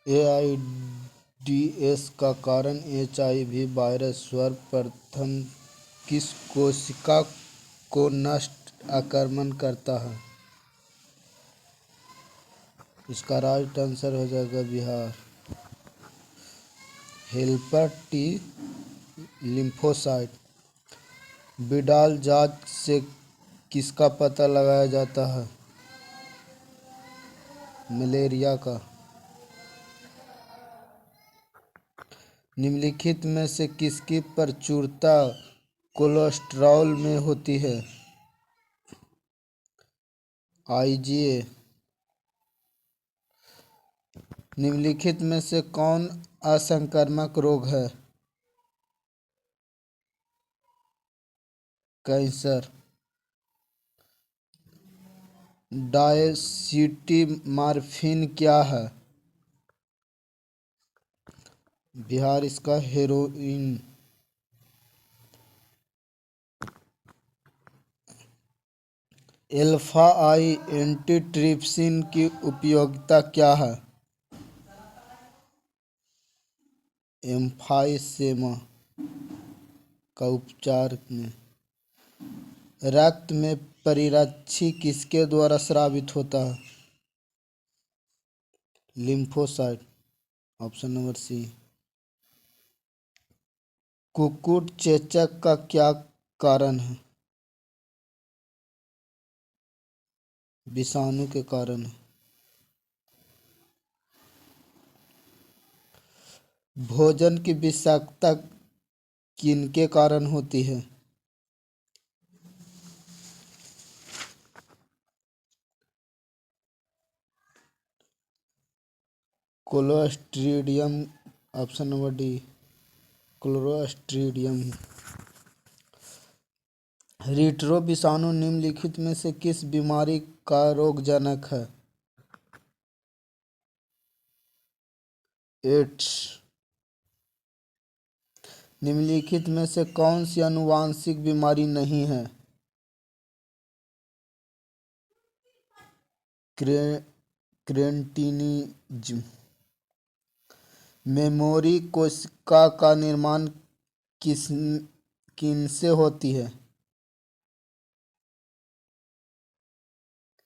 AIDS का कारण HIV virus सर्वप्रथम किस कोशिका को नष्ट आक्रमण करता है? इसका राइट आंसर हो जाएगा Bihar. Helper T lymphocyte. Widal जांच से किसका पता लगाया जाता है? मलेरिया का। निम्नलिखित में से किसकी प्रचुरता कोलेस्ट्रॉल में होती है? आईजीए। निम्नलिखित में से कौन असंक्रामक रोग है? कैंसर। डायसिटिमार्फिन क्या है? बिहार इसका हेरोइन। अल्फा आई एंटीट्रिप्सिन की उपयोगिता क्या है? एम्फाइसेमा का उपचार में। रक्त में परिरक्षी किसके द्वारा स्रावित होता है? लिम्फोसाइट। Option number C. कुकुट चेचक का क्या कारण है? विषाणु के कारण। भोजन की विषाक्तता किनके कारण होती है? Clostridium. Option number D clostridium. Retro विषाणु निम्नलिखित में से किस बीमारी का रोगजनक है? एड्स। निम्नलिखित में से कौन सी आनुवांशिक बीमारी नहीं है? क्रेटिनिज्म। मेमोरी कोशिका का निर्माण किस किनसे होती है?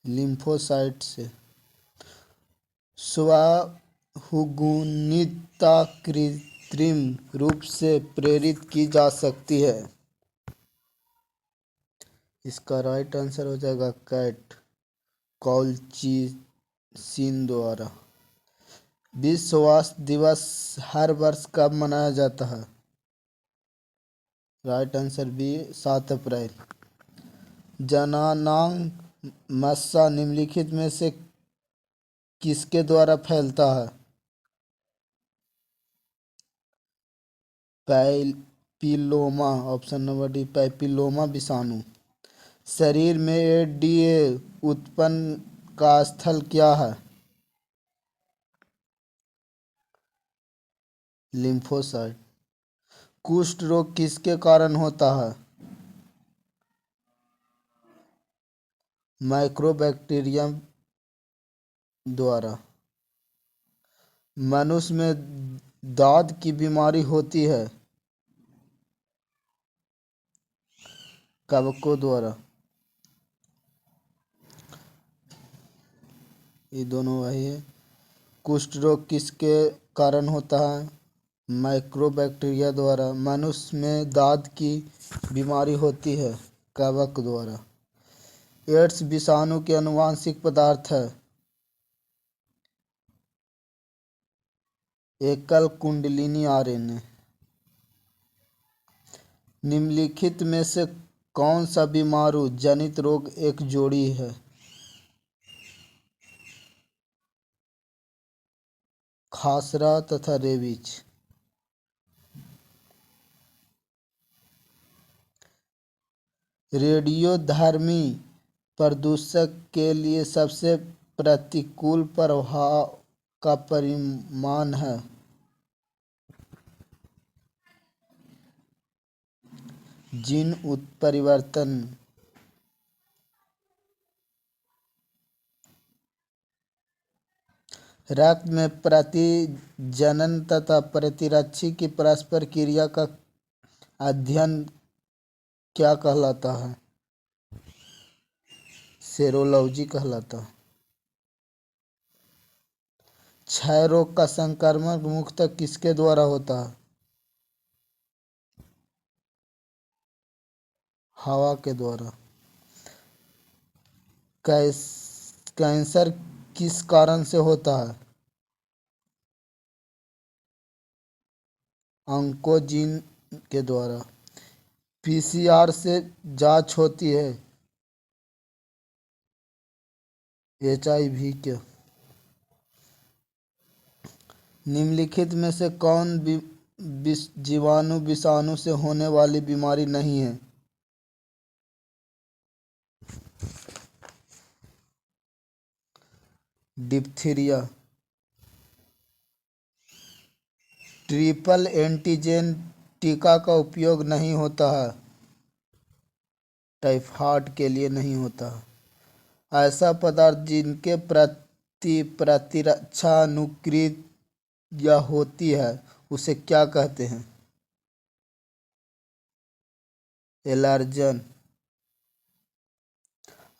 लिम्फोसाइट से। स्वाहुगुणिता कृत्रिम रूप से प्रेरित की जा सकती है। इसका राइट आंसर हो जाएगा कैट कॉलचिसिन द्वारा। विश्व स्वास्थ्य दिवस हर वर्ष कब मनाया जाता है? राइट आंसर बी 7 अप्रैल। जननांग मस्सा निम्नलिखित में से किसके द्वारा फैलता है? Papilloma. Option number D papilloma विषाणु। शरीर में एडीए उत्पन्न का स्थल क्या है? लिम्फोसाइट। कुष्ठ रोग किसके कारण होता है? माइक्रोबैक्टीरियम द्वारा। मनुष्य में दाद की बीमारी होती है कवकों द्वारा। ये दोनों वही है। कुष्ठ रोग किसके कारण होता है? माइक्रोबैक्टीरिया द्वारा। मनुष्य में दाद की बीमारी होती है कवक द्वारा। एड्स विषाणु के आनुवांशिक पदार्थ है। एकल कुंडलिनी आरएनए। निम्नलिखित में से कौन सा बीमाणु जनित रोग एक जोड़ी है? खासरा तथा रेबीज। रेडियोधर्मी प्रदूषक के लिए सबसे प्रतिकूल प्रभाव का परिमाण है। जीन उत्परिवर्तन। रक्त में प्रतिजनन तथा प्रतिरक्षी की परस्पर क्रिया का अध्ययन क्या कहलाता है? सेरोलॉजी कहलाता है। क्षय रोग का संक्रमण मुख्यतः किसके द्वारा होता है? हवा के द्वारा। कैंसर किस कारण से होता है? ऑन्कोजीन के द्वारा। पीसीआर से जांच होती है एचआईवी के। निम्नलिखित में से कौन जीवाणु विषाणु से होने वाली बीमारी नहीं है? डिप्थीरिया। ट्रिपल एंटीजन टीका का उपयोग नहीं होता है, टाइफाइड के लिए नहीं होता है। ऐसा पदार्थ जिनके प्रति प्रतिरक्षा अनुक्रिया होती है उसे क्या कहते हैं? एलर्जन।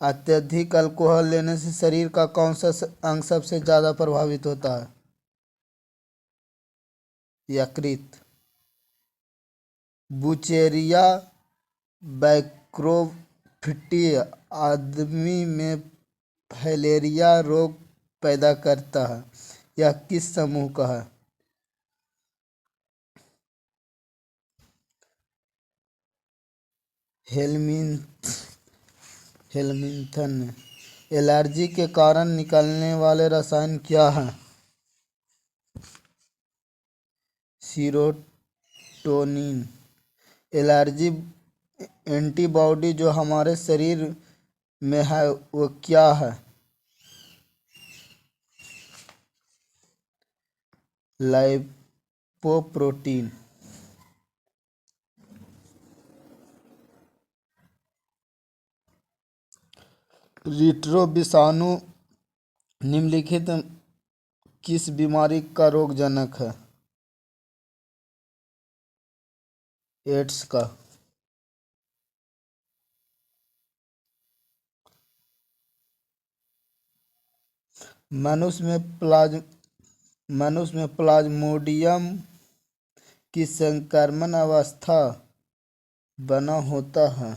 अत्यधिक अल्कोहल लेने से शरीर का कौन सा अंग सबसे ज्यादा प्रभावित होता है? यकृत। बुचेरिया बैक्रोफिटी आदमी में फाइलेरिया रोग पैदा करता है। यह किस समूह का है? हेलमिंथन। एलर्जी के कारण निकलने वाले रसायन क्या हैं? सीरोटोनिन। एलर्जी एंटीबॉडी जो हमारे शरीर में है वो क्या है? लाइपोप्रोटीन। रिट्रो विषाणु निम्नलिखित किस बीमारी का रोगजनक है? एड्स का। मनुष्य में प्लाज्मोडियम की संक्रमण अवस्था बना होता है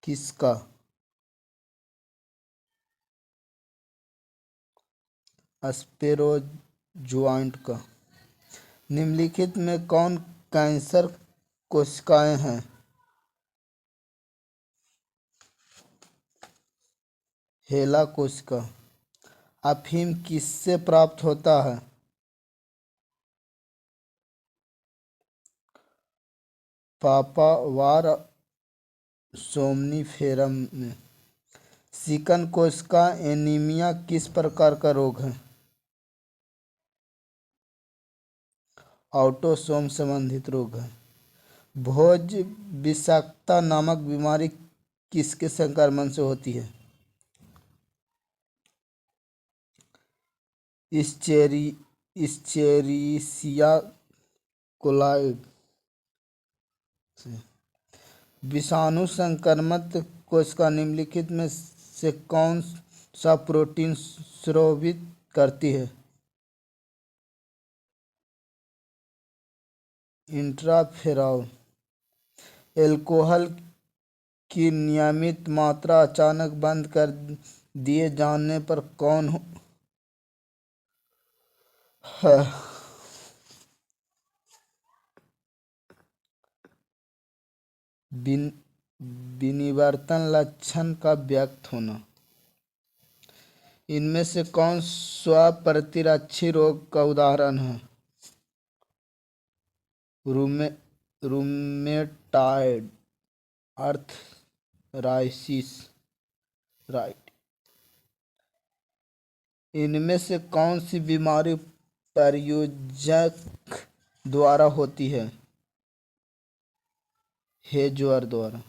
किसका? स्पेरोजोइट का। निम्नलिखित में कौन कैंसर कोशिकाएं हैं? हेला कोशिका। अफीम किससे प्राप्त होता है? पापावर सोमनीफेरम में। सिकल कोशिका एनीमिया किस प्रकार का रोग है? ऑटोसोम संबंधित रोग है। भोज विषाक्तता नामक बीमारी किसके संक्रमण से होती है? इश्चेरिशिया कोलाई से। विषाणु संक्रमित कोशिका निम्नलिखित में से कौन सा प्रोटीन स्रावित करती है? इंटरफेरॉन। अल्कोहल की नियमित मात्रा अचानक बंद कर दिए जाने पर कौन है? विनिवर्तन लक्षण का व्यक्त होना। इनमें से कौन स्वप्रतिरक्षी रोग का उदाहरण है? Rheumatoid arthritis. राइट। इनमें से कौन सी बीमारी प्रायोजक द्वारा होती है? हेजर द्वारा।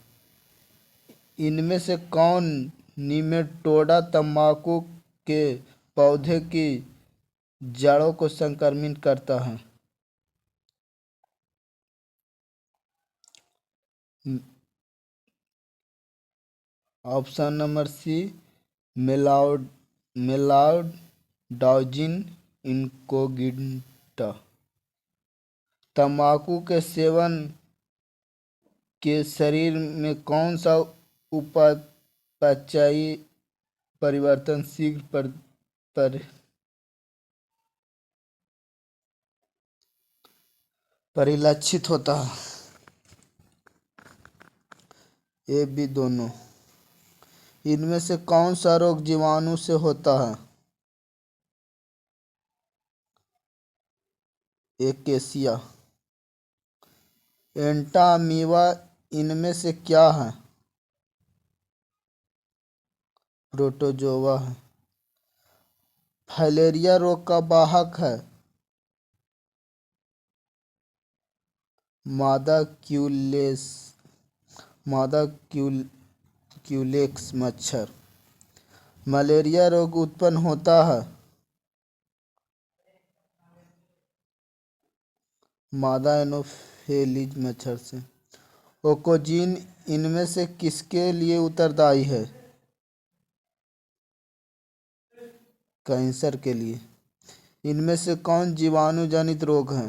इनमें से कौन निमेटोडा तंबाकू के पौधे की जड़ों को संक्रमित करता है। ऑप्शन नंबर सी, मेलाउड मेलाउड डाउजिन इनकोगिटा। तंबाकू के सेवन के शरीर में कौन सा उपापचयी परिवर्तन शीघ्र पर, परिलक्षित होता है? ए बी दोनों। इनमें से कौन सा रोग जीवाणु से होता है? एकेसिया। एंटामीबा इनमें से क्या है? प्रोटोजोआ है। फाइलेरिया रोग का वाहक है? मादा क्यूलेक्स मच्छर। मलेरिया रोग उत्पन्न होता है मादा एनोफेलिज मच्छर से। ओकोजीन इनमें से किसके लिए उत्तरदायी है? कैंसर के लिए। इनमें से कौन जीवाणु जनित रोग है?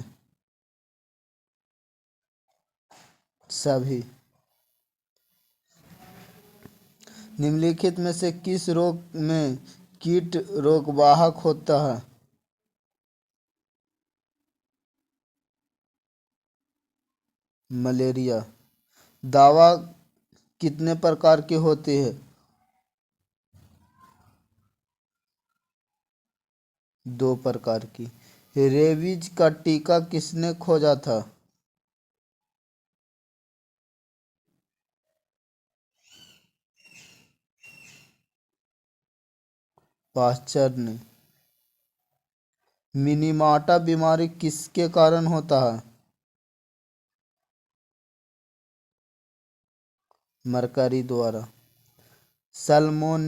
सभी। निम्नलिखित में से किस रोग में कीट रोगवाहक होता है? मलेरिया। दवा कितने प्रकार की होती है? 2 प्रकार की। रेबीज का टीका किसने खोजा था? पाश्चर ने। मिनीमाटा बीमारी किसके कारण होता है? मरकरी द्वारा। सल्मोन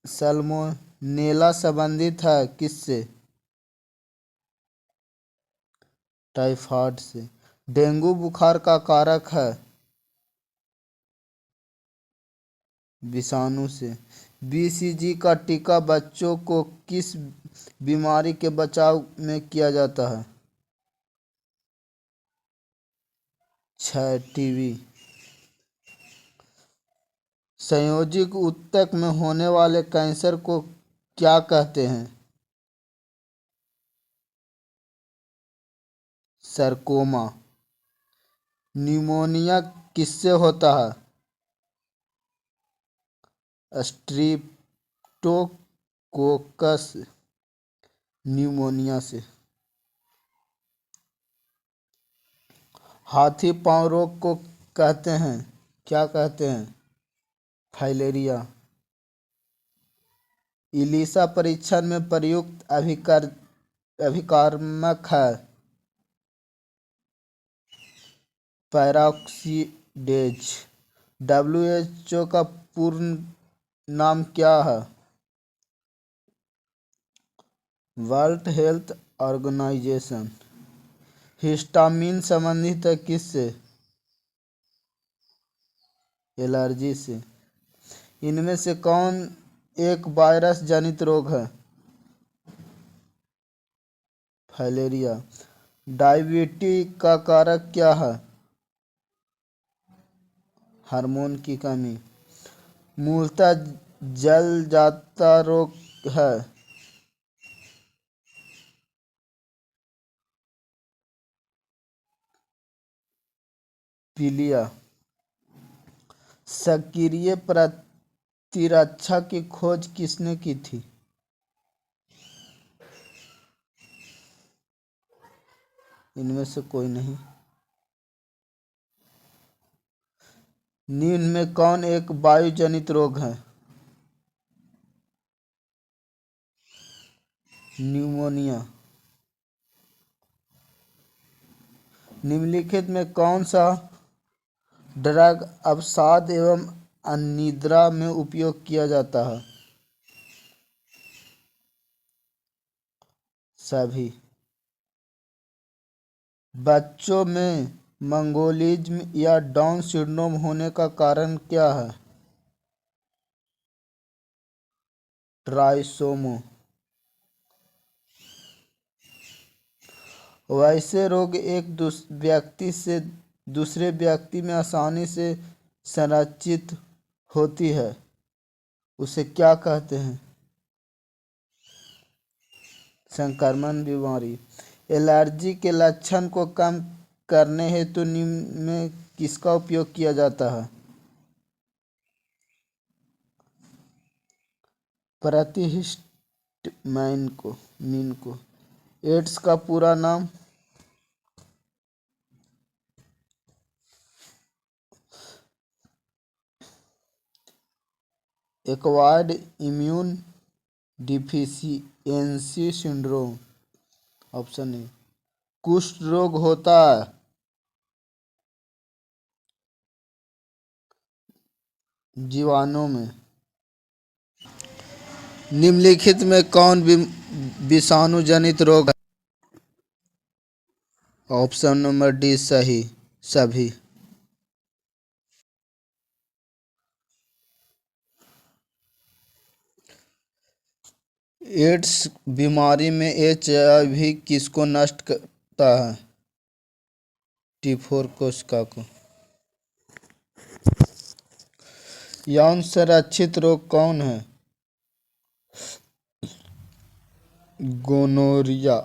सल्मोनेला संबंधित है किससे? टाइफाइड से। डेंगू बुखार का कारक है? विषाणु से। बीसीजी का टीका बच्चों को किस बीमारी के बचाव में किया जाता है? क्षय, टीबी। संयोजिक ऊतक में होने वाले कैंसर को क्या कहते हैं? सरकोमा। न्यूमोनिया किससे होता है? स्ट्रिप्टोकोकस न्यूमोनिया से। हाथी पांव रोग को कहते हैं, क्या कहते हैं? फाइलेरिया। इलीसा परीक्षण में प्रयुक्त अभिकारक है? पैरोक्सीडेज। WHO का पूर्ण नाम क्या है? World health organisation. हिस्टामिन संबंधित है किससे? एलर्जी से। इनमें से कौन एक वायरस जनित रोग है? फाइलेरिया। डायबिटीज का कारक क्या है? हार्मोन की कमी। मूलतः जलजात रोग है? पीलिया। सक्रिय प्रतिरक्षा की खोज किसने की थी? इनमें से कोई नहीं। निम्न में कौन एक वायु जनित रोग है? न्यूमोनिया। निम्नलिखित में कौन सा ड्रग अवसाद एवं अनिद्रा में उपयोग किया जाता है? सभी। बच्चों में मंगोलिज्म या डाउन सिंड्रोम होने का कारण क्या है? ट्राइसोमी। वैसे रोग एक व्यक्ति से दूसरे व्यक्ति में आसानी से संरचित होती है, उसे क्या कहते हैं? संक्रमण बीमारी। एलर्जी के लक्षण को कम करने हेतु निम्न में किसका उपयोग किया जाता है? प्रतिहिस्टामाइन को। एड्स का पूरा नाम? Acquired immune deficiency syndrome. Option A. कुष्ठ रोग होता है जीवाणु में। निम्नलिखित में कौन विषाणु जनित रोग है? ऑप्शन नंबर डी सही, सभी। एड्स बीमारी में HIV किसको नष्ट करता है? T4 कोशिका को। यौन संरक्षित रोग कौन है? गोनोरिया।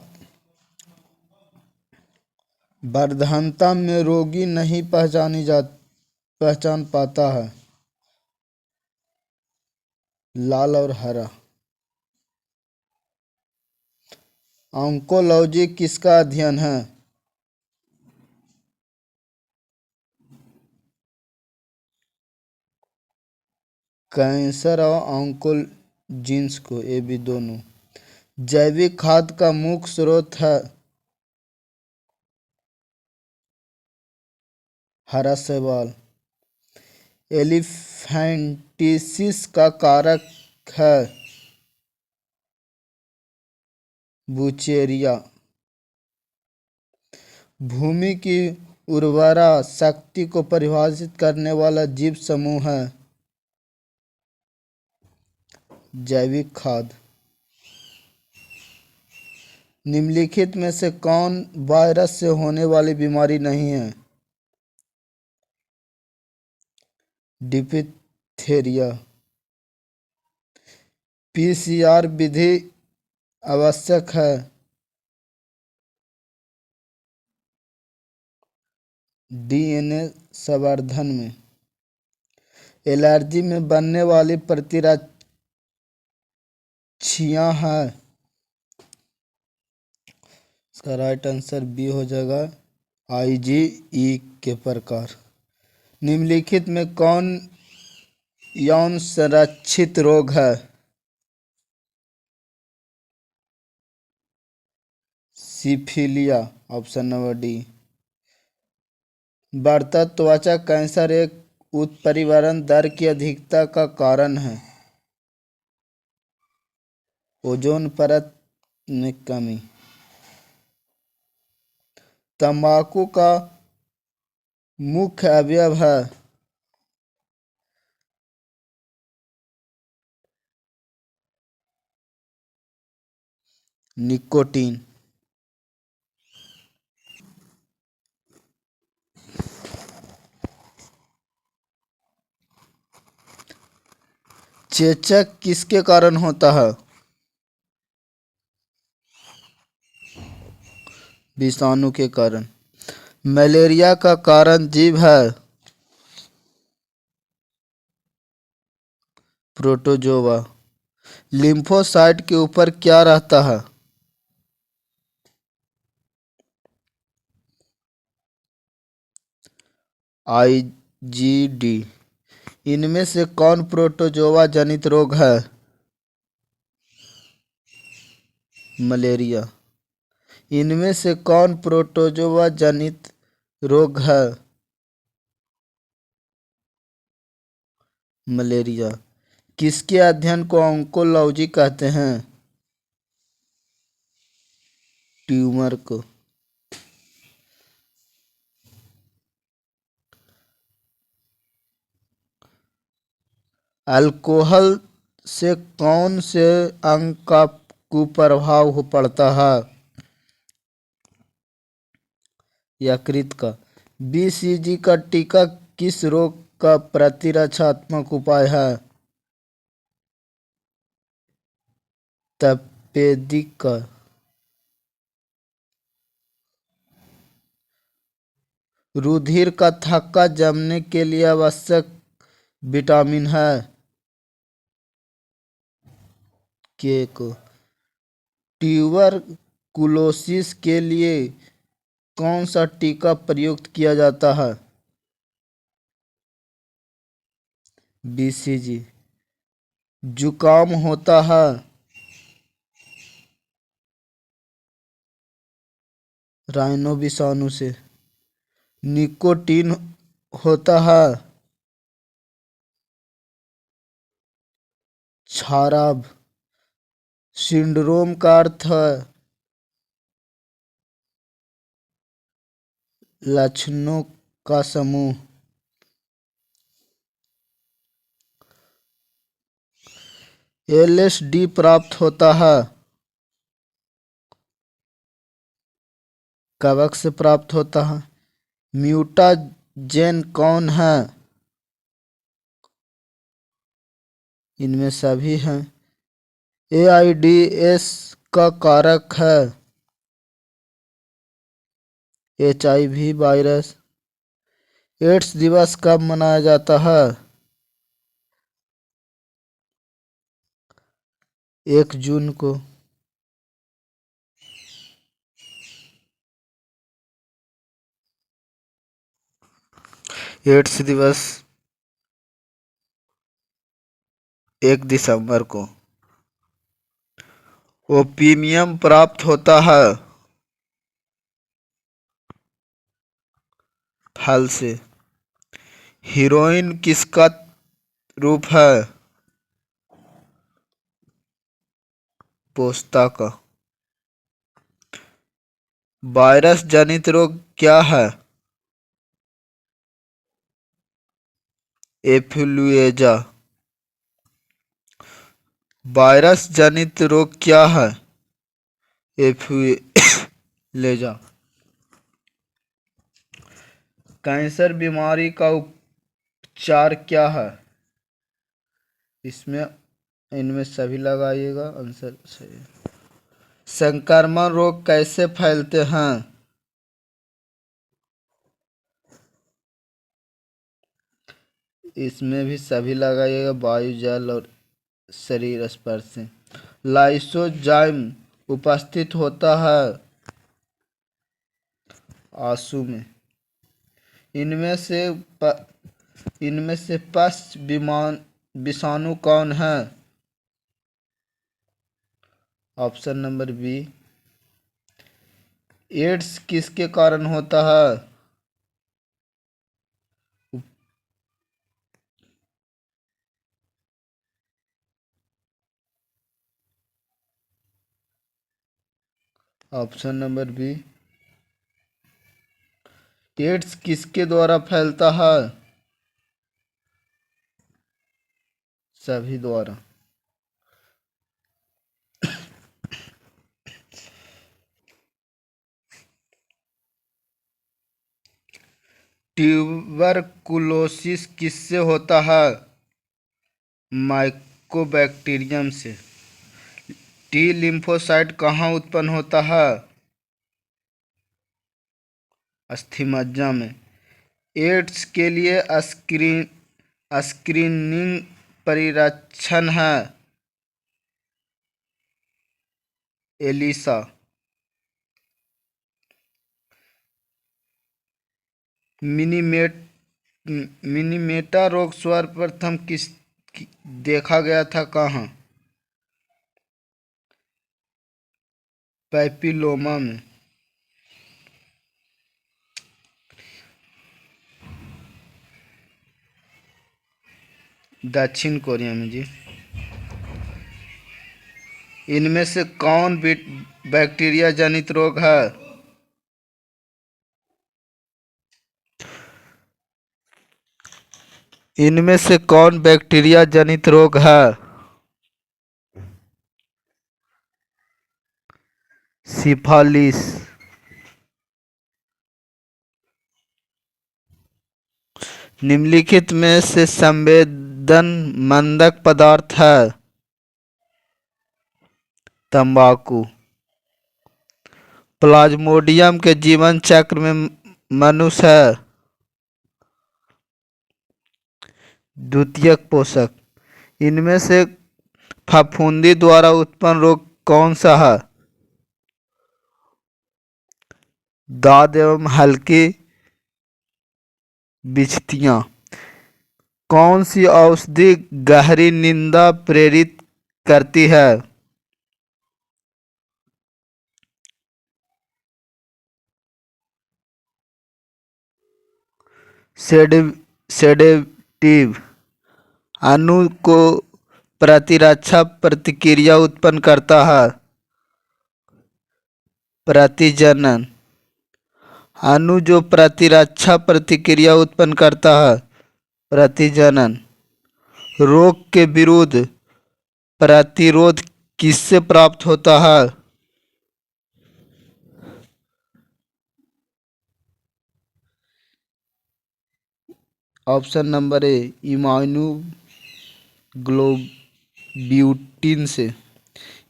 वर्धनता में रोगी नहीं पहचान पाता है। लाल और हरा। ऑन्कोलॉजी किसका अध्ययन है? कैंसर और ऑन्कोजीन्स को, ये भी दोनों। जैविक खाद का मुख्य स्रोत है हरा शैवाल। एलिफैंटिसिस का कारक है बुचेरिया। भूमि की उर्वरा शक्ति को परिभाषित करने वाला जीव समूह है जैविक खाद। निम्नलिखित में से कौन वायरस से होने वाली बीमारी नहीं है? डिप्थीरिया। PCR विधि आवश्यक है DNA संवर्धन में। एलर्जी में बनने वाली प्रतिरक्षियां हैं। इसका राइट आंसर बी हो जाएगा, IgE के प्रकार। निम्नलिखित में कौन यौन संरक्षित रोग है? सिफिलिया। Option number D. बढ़ता त्वचा कैंसर एक उत्परिवर्तन दर की अधिकता का कारण है। ओजोन परत में कमी। तंबाकू का मुख्य अवयव है निकोटीन। चेचक किसके कारण होता है? विषाणु के कारण। मलेरिया का कारण जीव है प्रोटोजोआ। लिम्फोसाइट के ऊपर क्या रहता है? IgD। इनमें से कौन प्रोटोजोआ जनित रोग है? मलेरिया। इनमें से कौन प्रोटोजोआ जनित रोग है? मलेरिया। किसके अध्ययन को ऑन्कोलॉजी कहते हैं? ट्यूमर को। अल्कोहल से कौन से अंग का कुप्रभाव हो पड़ता है? यकृत का। बीसीजी का टीका किस रोग का प्रतिरक्षात्मक उपाय है? तपेदिक का। रुधिर का थक्का जमने के लिए आवश्यक विटामिन है? के को। ट्यूबरकुलोसिस के लिए कौन सा टीका प्रयुक्त किया जाता है? बीसीजी। जुकाम होता है? राइनो विषाणु से। निकोटीन होता है? छाराब सिंड्रोम का अर्थ है? लक्षणों का समूह। एलएसडी प्राप्त होता है? कवक से प्राप्त होता है। म्यूटाजेन कौन है? इनमें सभी हैं। एआईडीएस का कारक है? HIV virus. एड्स दिवस कब मनाया जाता है? 1 जून को। एड्स दिवस 1 दिसंबर को। ओपियम प्राप्त होता है? फल से। हीरोइन किसका रूप है? पोस्ता का। वायरस जनित रोग क्या है? एफ्लुएंजा। वायरस जनित रोग क्या है? एफ्लुएंजा। कैंसर बीमारी का उपचार क्या है? इसमें इनमें सभी लगाइएगा, आंसर सही। संक्रमण रोग कैसे फैलते हैं? इसमें भी सभी लगाइएगा, वायु, जल और शरीर स्पर्श से। लाइसोजाइम उपस्थित होता है आंसू में। इनमें से पश्च विषाणु कौन है? Option number B. एड्स किसके कारण होता है? Option number B. एड्स किसके द्वारा फैलता है? सभी द्वारा। ट्यूबरकुलोसिस किससे होता है? माइकोबैक्टीरियम से। टी लिम्फोसाइट कहाँ उत्पन्न होता है? अस्थिमज्जा में। एड्स के लिए स्क्रीनिंग परीक्षण है? एलिसा। मिनीमेटा रोग सर्वप्रथम देखा गया था कहाँ? पैपिलोमा में। दक्षिण कोरिया में जी। इनमें से कौन बैक्टीरिया जनित रोग है? इनमें से कौन बैक्टीरिया जनित रोग है? सिफालिस। निम्नलिखित में से संवेदन मंदक पदार्थ है? तंबाकू। प्लाज्मोडियम के जीवन चक्र में मनुष्य है द्वितीयक पोषक। इनमें से फफूंदी द्वारा उत्पन्न रोग कौन सा है? दाद एवं हल्की बिछतियां। कौन सी औषधि गहरी निंदा प्रेरित करती है? सेडेटिव। अणु को प्रतिरक्षा प्रतिक्रिया उत्पन्न करता है। प्रतिजनन। अणु जो प्रतिरक्षा प्रतिक्रिया उत्पन्न करता है। प्रतिजनन। रोग के विरुद्ध प्रतिरोध किससे प्राप्त होता है? ऑप्शन नंबर ए इम्यूनोग्लोब्यूटिन से।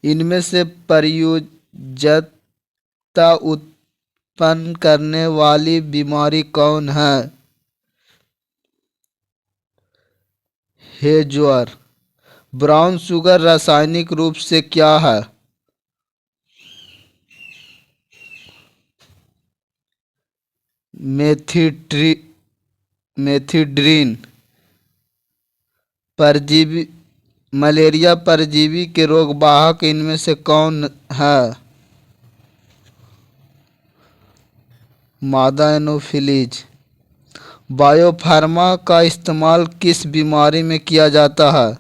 इनमें से प्रयोज्यता उत्पन्न करने वाली बीमारी कौन है? है ज्वर। ब्राउन शुगर रासायनिक रूप से क्या है? मेथिड्रीन। परजीवी। मलेरिया परजीवी के रोग वाहक इनमें से कौन है? मादा एनोफिलीज। बायोफार्मा का इस्तेमाल किस बीमारी में किया जाता है?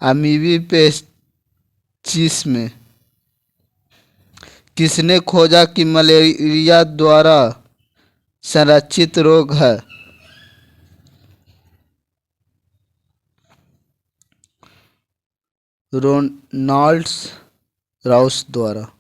अमीबी पेस्टिस में। किसने खोजा कि मलेरिया द्वारा संरक्षित रोग है? रोनाल्ड राउस द्वारा।